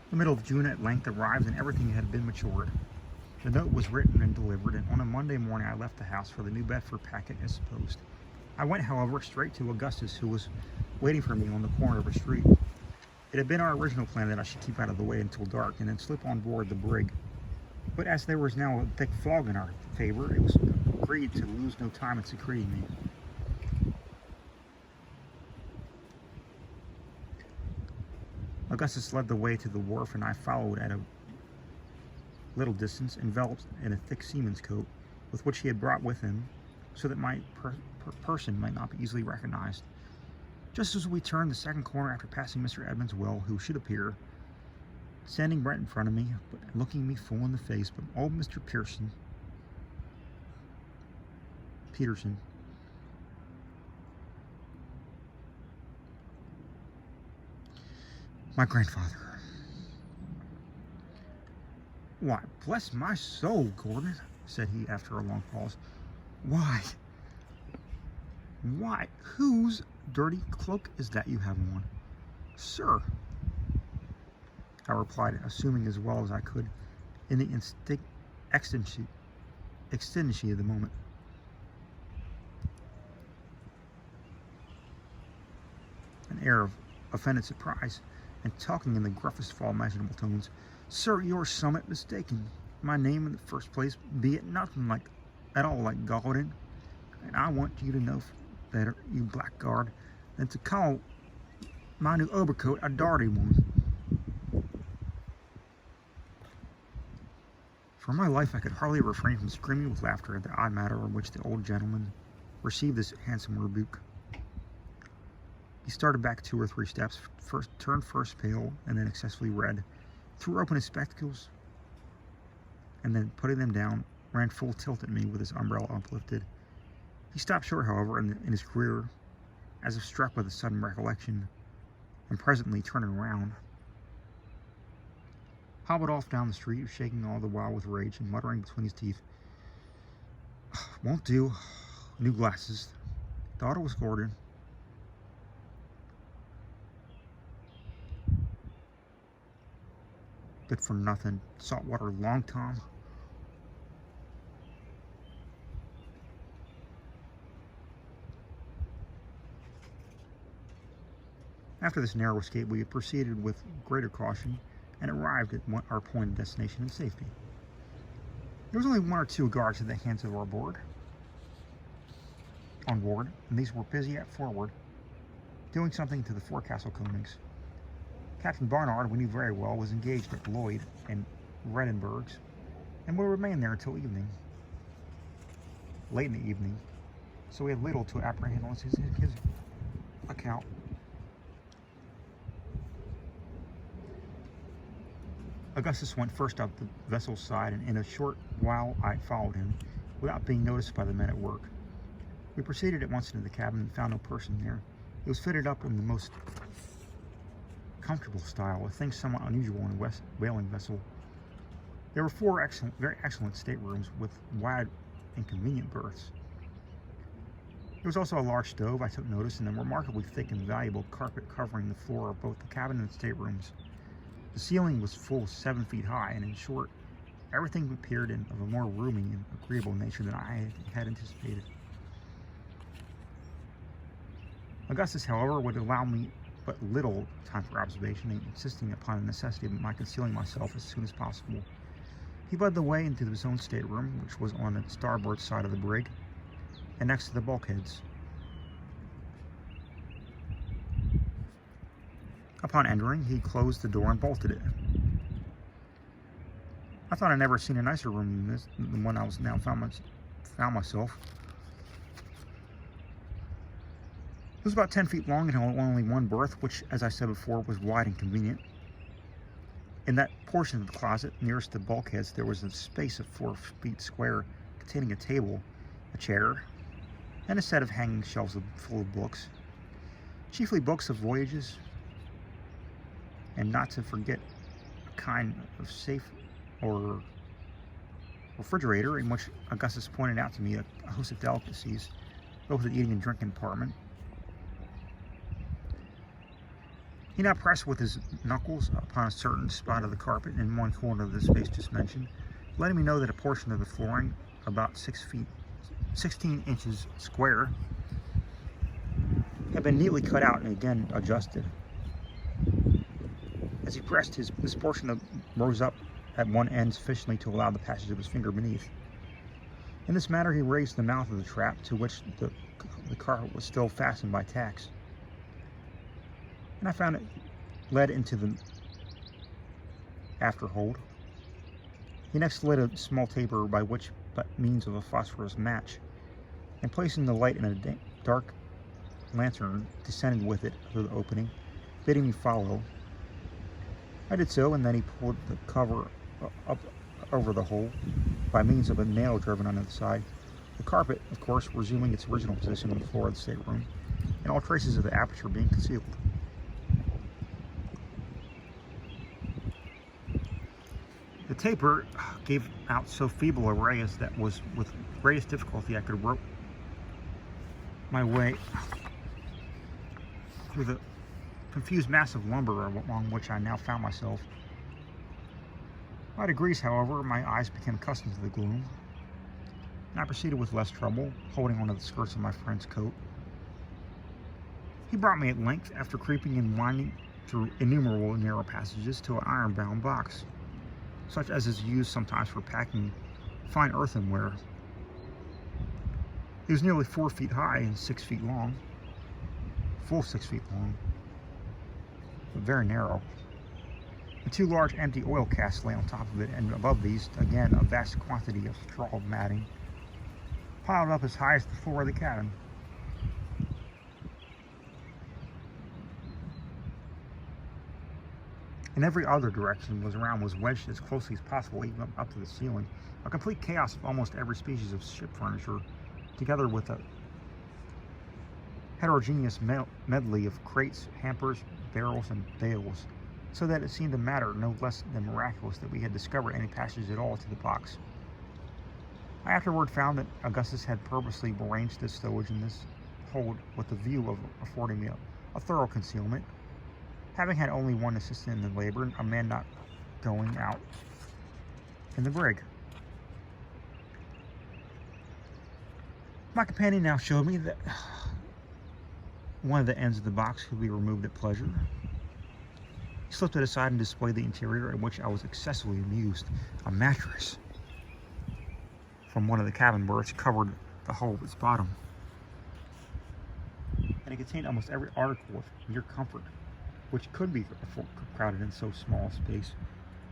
The middle of June at length arrived and everything had been matured. The note was written and delivered, and on a Monday morning I left the house for the New Bedford packet as supposed. I went, however, straight to Augustus, who was waiting for me on the corner of a street. It had been our original plan that I should keep out of the way until dark and then slip on board the brig. But as there was now a thick fog in our favor, it was agreed to lose no time in secreting me. Augustus led the way to the wharf, and I followed at a little distance, enveloped in a thick seaman's coat, with which he had brought with him, so that my person might not be easily recognized. Just as we turned the second corner after passing Mr. Edmund's well, who should appear, standing right in front of me, but looking me full in the face, but old Mr. Peterson. My grandfather. "Why, bless my soul, Gordon," said he after a long pause. Why, whose dirty cloak is that you have on?" "Sir," I replied, assuming as well as I could, in the exigency of the moment, an air of offended surprise, and talking in the gruffest of all imaginable tones. "Sir, you are somewhat mistaken. My name, in the first place, be it nothing at all like Gordon, and I want you to know better, you blackguard, than to call my new overcoat a dirty one." For my life, I could hardly refrain from screaming with laughter at the odd manner in which the old gentleman received this handsome rebuke. He started back 2 or 3 steps, turned first pale and then excessively red, threw open his spectacles, and then, putting them down, ran full tilt at me with his umbrella uplifted. He stopped short, however, in his career, as if struck with a sudden recollection, and presently, turning round, hobbled off down the street, shaking all the while with rage and muttering between his teeth, "Won't do. New glasses. Thought it was Gordon. Good for nothing. Saltwater Long Tom." After this narrow escape, we proceeded with greater caution and arrived at our appointed destination in safety. There was only 1 or 2 guards at the hands of on board, and these were busy at forward, doing something to the forecastle combings. Captain Barnard, we knew very well, was engaged at Lloyd and Redenberg's, and would remain there until evening, late in the evening, so we had little to apprehend on his account. Augustus went first up the vessel's side, and in a short while I followed him, without being noticed by the men at work. We proceeded at once into the cabin and found no person there. It was fitted up in the most comfortable style, a thing somewhat unusual in a whaling vessel. There were 4 very excellent staterooms with wide and convenient berths. There was also a large stove, I took notice, and a remarkably thick and valuable carpet covering the floor of both the cabin and staterooms. The ceiling was full 7 feet high, and in short, everything appeared of a more roomy and agreeable nature than I had anticipated. Augustus, however, would allow me but little time for observation, insisting upon the necessity of my concealing myself as soon as possible. He led the way into his own stateroom, which was on the starboard side of the brig, and next to the bulkheads. Upon entering, he closed the door and bolted it. I thought I'd never seen a nicer room than this, than one I was now found myself. It was about 10 feet long and had only 1 berth, which, as I said before, was wide and convenient. In that portion of the closet nearest the bulkheads, there was a space of 4 feet square, containing a table, a chair, and a set of hanging shelves full of books, chiefly books of voyages, and not to forget a kind of safe or refrigerator in which Augustus pointed out to me a host of delicacies, both the eating and drinking department. He now pressed with his knuckles upon a certain spot of the carpet in one corner of the space just mentioned, letting me know that a portion of the flooring, about 16 inches square, had been neatly cut out and again adjusted. As he pressed, this portion rose up at one end sufficiently to allow the passage of his finger beneath. In this manner, he raised the mouth of the trap, to which the carpet was still fastened by tacks, and I found it led into the afterhold. He next lit a small taper by means of a phosphorus match, and placing the light in a dark lantern, descended with it through the opening, bidding me follow. I did so, and then he pulled the cover up over the hole by means of a nail driven on the side. The carpet, of course, resuming its original position on the floor of the stateroom, and all traces of the aperture being concealed. The taper gave out so feeble a ray as that was with greatest difficulty I could rope my way through the confused mass of lumber along which I now found myself. By degrees, however, my eyes became accustomed to the gloom, and I proceeded with less trouble, holding onto the skirts of my friend's coat. He brought me at length, after creeping and winding through innumerable narrow passages, to an iron-bound box, such as is used sometimes for packing fine earthenware. It was nearly 4 feet high and 6 feet long, full 6 feet long, but very narrow. And 2 large empty oil casks lay on top of it, and above these, again, a vast quantity of straw matting, piled up as high as the floor of the cabin. In every other direction was wedged as closely as possible, even up to the ceiling. A complete chaos of almost every species of ship furniture, together with a heterogeneous medley of crates, hampers, barrels, and bales, so that it seemed a matter no less than miraculous that we had discovered any passage at all to the box. I afterward found that Augustus had purposely arranged this stowage in this hold with the view of affording me a thorough concealment, having had only one assistant in the labor, a man not going out in the brig. My companion now showed me that one of the ends of the box could be removed at pleasure. He slipped it aside and displayed the interior, in which I was excessively amused. A mattress from one of the cabin berths covered the whole of its bottom, and it contained almost every article of mere comfort which could be crowded in so small a space,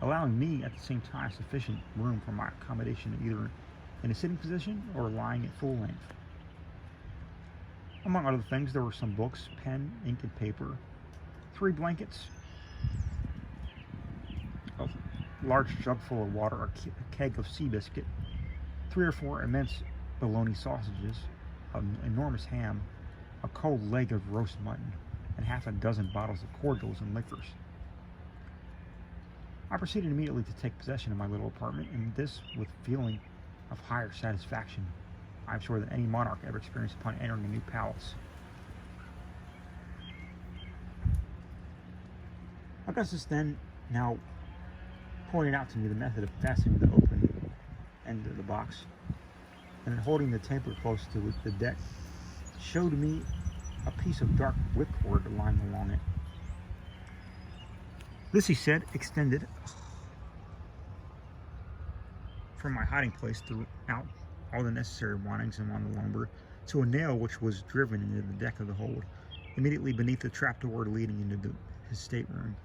allowing me at the same time sufficient room for my accommodation either in a sitting position or lying at full length. Among other things, there were some books, pen, ink, and paper, 3 blankets, a large jug full of water, a keg of sea biscuit, 3 or 4 immense bologna sausages, an enormous ham, a cold leg of roast mutton, and half a dozen bottles of cordials and liquors. I proceeded immediately to take possession of my little apartment, and this with a feeling of higher satisfaction I am sure that any monarch ever experienced upon entering a new palace. Augustus then now pointed out to me the method of fastening the open end of the box, and then holding the taper close to the deck, showed me a piece of dark whipcord lying along it. This, he said, extended from my hiding place throughout all the necessary windings among the lumber to a nail which was driven into the deck of the hold, immediately beneath the trapdoor leading into his stateroom.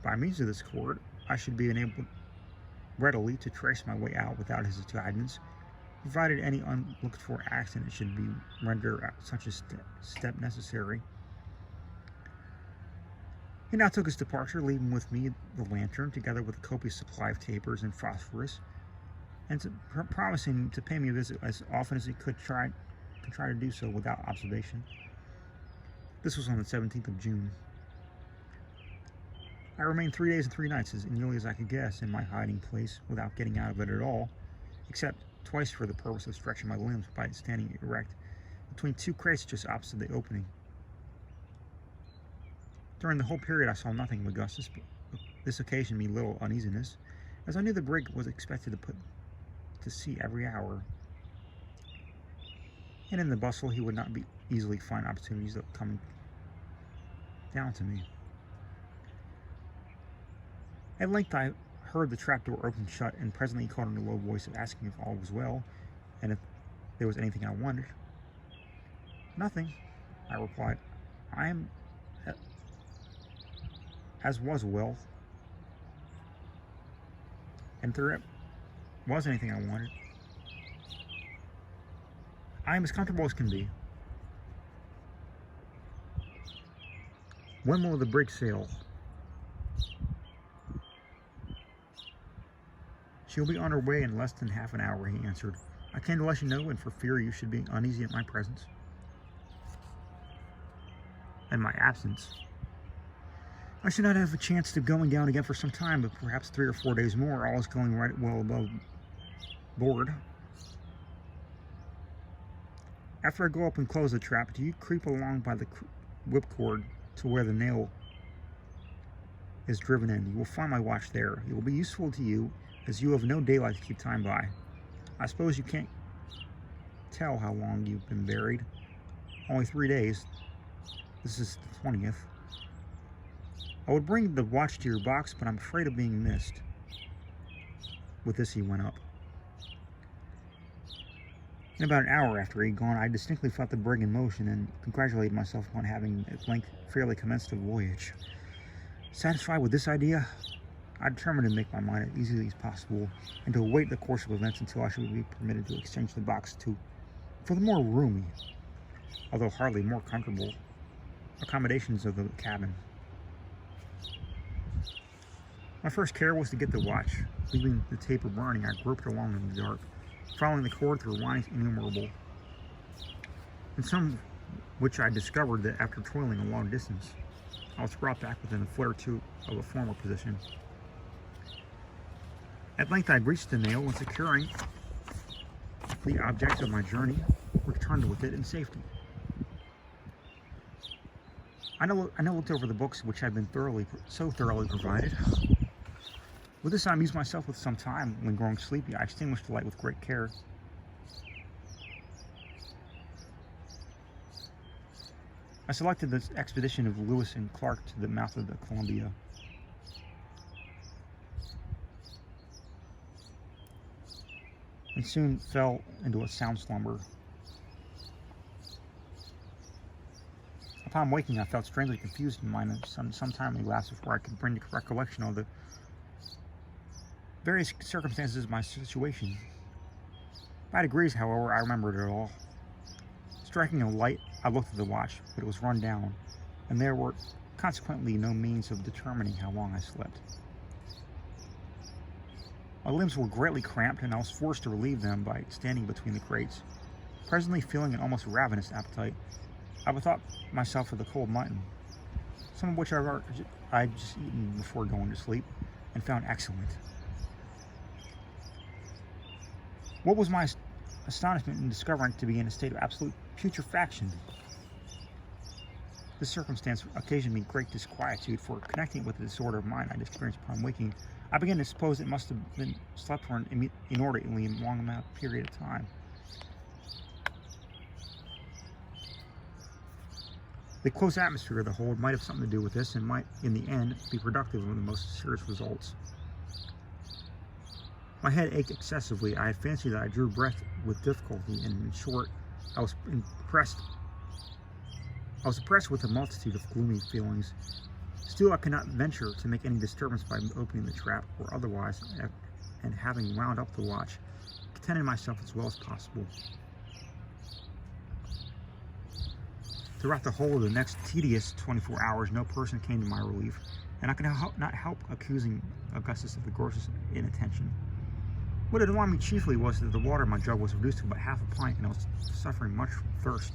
By means of this cord, I should be enabled readily to trace my way out without his guidance, provided any unlooked-for accident should be render such a step necessary. He now took his departure, leaving with me the lantern, together with a copious supply of tapers and phosphorus, and promising to pay me a visit as often as he could try to do so without observation. This was on the 17th of June. I remained 3 days and 3 nights, as nearly as I could guess, in my hiding place without getting out of it at all, except twice for the purpose of stretching my limbs by standing erect between 2 crates just opposite the opening. During the whole period I saw nothing of Augustus, but this occasioned me little uneasiness, as I knew the brig was expected to put to sea every hour, and in the bustle he would not be easily find opportunities of coming down to me. At length I heard the trapdoor open shut, and presently he called in a low voice asking if all was well, and if there was anything I wanted. Nothing, I replied. I am as was well, and if there was anything I wanted, I am as comfortable as can be. When will the brig sail? She'll be on her way in less than half an hour, he answered. I came to let you know, and for fear you should be uneasy at my presence and my absence. I should not have a chance to going down again for some time, but perhaps 3 or 4 days more. All is going right well above board. After I go up and close the trap, do you creep along by the whipcord to where the nail is driven in. You will find my watch there. It will be useful to you, as you have no daylight to keep time by. I suppose you can't tell how long you've been buried. Only 3 days. This is the 20th. I would bring the watch to your box, but I'm afraid of being missed. With this he went up. In about an hour after he had gone, I distinctly felt the brig in motion and congratulated myself upon having at length fairly commenced the voyage. Satisfied with this idea, I determined to make my mind as easy as possible and to await the course of events until I should be permitted to exchange the box for the more roomy, although hardly more comfortable, accommodations of the cabin. My first care was to get the watch. Leaving the taper burning, I groped along in the dark, following the cord through windings innumerable, and some which I discovered that after toiling a long distance, I was brought back within a foot or two of a former position. At length I reached the nail, and securing the object of my journey, returned with it in safety. I now looked over the books which had been so thoroughly provided. With this I amused myself with some time. When growing sleepy, I extinguished the light with great care. I selected the expedition of Lewis and Clark to the mouth of the Columbia. And soon fell into a sound slumber. Upon waking, I felt strangely confused in mind, and some time elapsed before I could bring to recollection of the various circumstances of my situation. By degrees, however, I remembered it all. Striking a light, I looked at the watch, but it was run down, and there were consequently no means of determining how long I slept. My limbs were greatly cramped, and I was forced to relieve them by standing between the crates. Presently, feeling an almost ravenous appetite, I bethought myself of the cold mutton, some of which I had just eaten before going to sleep, and found excellent. What was my astonishment in discovering it to be in a state of absolute putrefaction. This circumstance occasioned me great disquietude, for connecting it with the disorder of mind I had experienced upon waking, I began to suppose it must have been slept for an inordinately long amount of period of time. The close atmosphere of the hold might have something to do with this, and might, in the end, be productive of the most serious results. My head ached excessively. I had fancied that I drew breath with difficulty, and in short, I was oppressed with a multitude of gloomy feelings. Still, I could not venture to make any disturbance by opening the trap, or otherwise, and having wound up the watch, contented myself as well as possible. Throughout the whole of the next tedious 24 hours, no person came to my relief, and I could not help accusing Augustus of the grossest inattention. What alarmed me chiefly was that the water in my jug was reduced to about half a pint, and I was suffering much from thirst,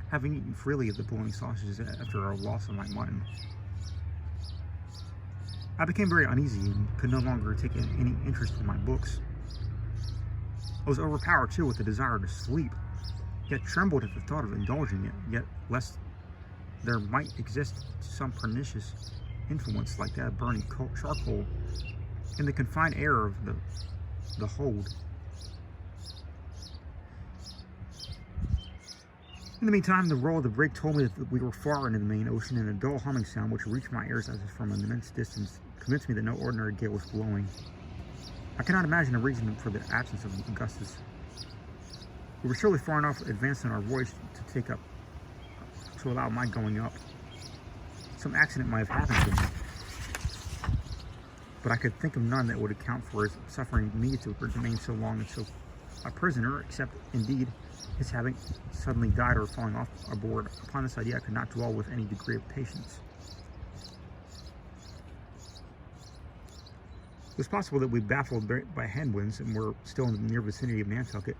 having eaten freely of the bologna sausages after a loss of my mutton. I became very uneasy and could no longer take any interest in my books. I was overpowered, too, with the desire to sleep, yet trembled at the thought of indulging it, yet less there might exist some pernicious influence like that of burning charcoal in the confined air of the hold. In the meantime, the roll of the brig told me that we were far into the main ocean, and a dull humming sound which reached my ears as if from an immense distance convinced me that no ordinary gale was blowing. I cannot imagine a reason for the absence of Augustus. We were surely far enough advanced in our voyage to allow my going up. Some accident might have happened to him, but I could think of none that would account for his suffering me to remain so long and so a prisoner, except indeed his having suddenly died or falling off aboard. Upon this idea I could not dwell with any degree of patience. It was possible that we, baffled by headwinds and were still in the near vicinity of Nantucket,